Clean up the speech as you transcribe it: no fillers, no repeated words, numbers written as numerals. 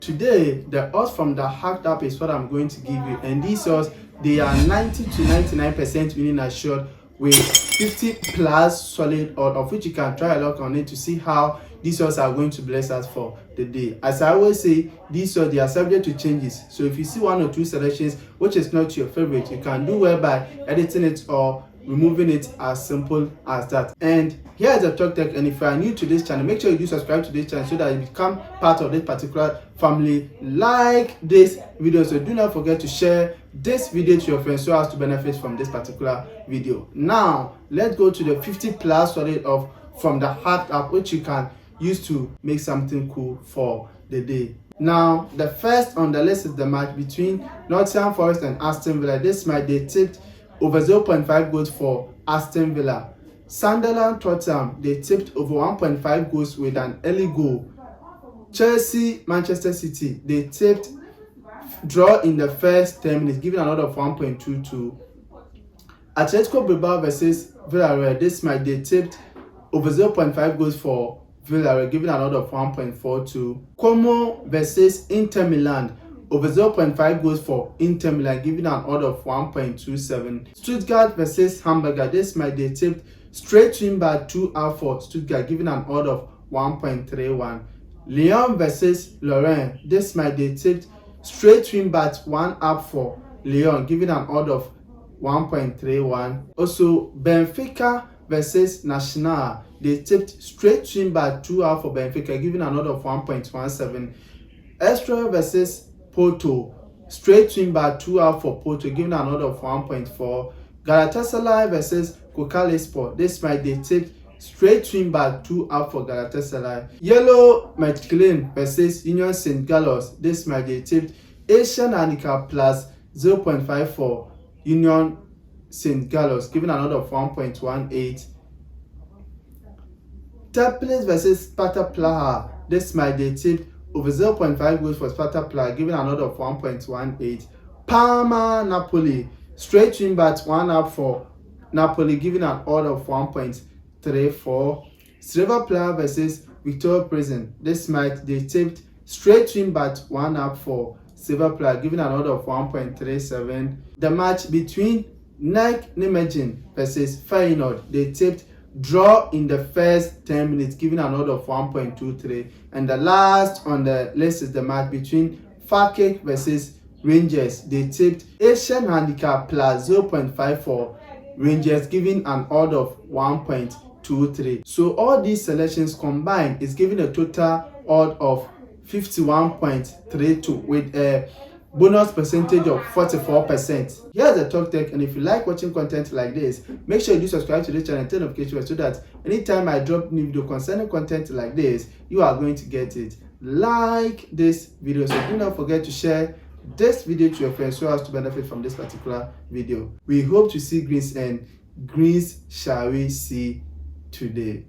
Today, the odds from the hacked app is what I'm going to give you, and these odds, they are 90 to 99% winning assured with 50 plus solid odds, of which you can try a luck on it to see how these odds are going to bless us for the day. As I always say, these odds, they are subject to changes, so if you see one or two selections which is not your favorite, you can do well by editing it or removing it, as simple as that. And here is the Talk Tech, and if you are new to this channel, make sure you do subscribe to this channel so that you become part of this particular family. Like this video, so do not forget to share this video to your friends so as to benefit from this particular video. Now let's go to the 50 plus solid of from the hacked app, which you can use to make something cool for the day. Now the first on the list is the match between Nottingham Forest and Aston Villa. This match, they tipped over 0.5 goals for Aston Villa. Sunderland Tottenham, they tipped over 1.5 goals with an early goal. Chelsea Manchester City, they tipped draw in the first 10 minutes, giving an odd of 1.22. Atletico Bilbao versus Villarreal, this match, they tipped over 0.5 goals for Villarreal, giving an odd of 1.42. Como versus Inter Milan, over 0.5 goals for Inter Milan, giving an odd of 1.27. Stuttgart versus Hamburger, this match, they tipped straight win by 2 out for Stuttgart, giving an odd of 1.31. Lyon versus Lorient, this match, they tipped straight win by 1 up for Lyon, giving an odd of 1.31. Also, Benfica versus Nacional, they tipped straight win by 2 out for Benfica, giving an odd of 1.17. Estoril versus Porto, straight win by 2 out for Porto, giving an odd of 1.4. Galatasaray versus Kocaelispor, this match, they tipped straight win by 2 out for Galatasaray. Yellow Mechelen versus Union St. Gallos, this match, they tipped Asian handicap plus 0.5 for Union St. Gallos, giving an odd of 1.18. Teplice versus Sparta Praha, this match, they tipped over 0.5 goals for Sparta Praha, giving an odd of 1.18. Parma Napoli, straight win by 1 up for Napoli, giving an odd of 1.34. Slava Praha versus Victoria Prison, this match, they tipped straight win by 1 up for Slava Praha, giving an odd of 1.37. The match between NEC Nijmegen versus Feyenoord, they tipped draw in the first 10 minutes, giving an odd of 1.23. And the last on the list is the match between Falkirk versus Rangers. They tipped Asian handicap plus 0.5 for Rangers, giving an odd of 1.23. So all these selections combined is giving a total odd of 51.32 with a bonus percentage of 44%. Here's the Talk Tech, and if you like watching content like this, make sure you do subscribe to this channel and turn notifications so that anytime I drop new video concerning content like this, you are going to get it. Like this video, so do not forget to share this video to your friends so as to benefit from this particular video. We hope to see greens, and greens shall we see today.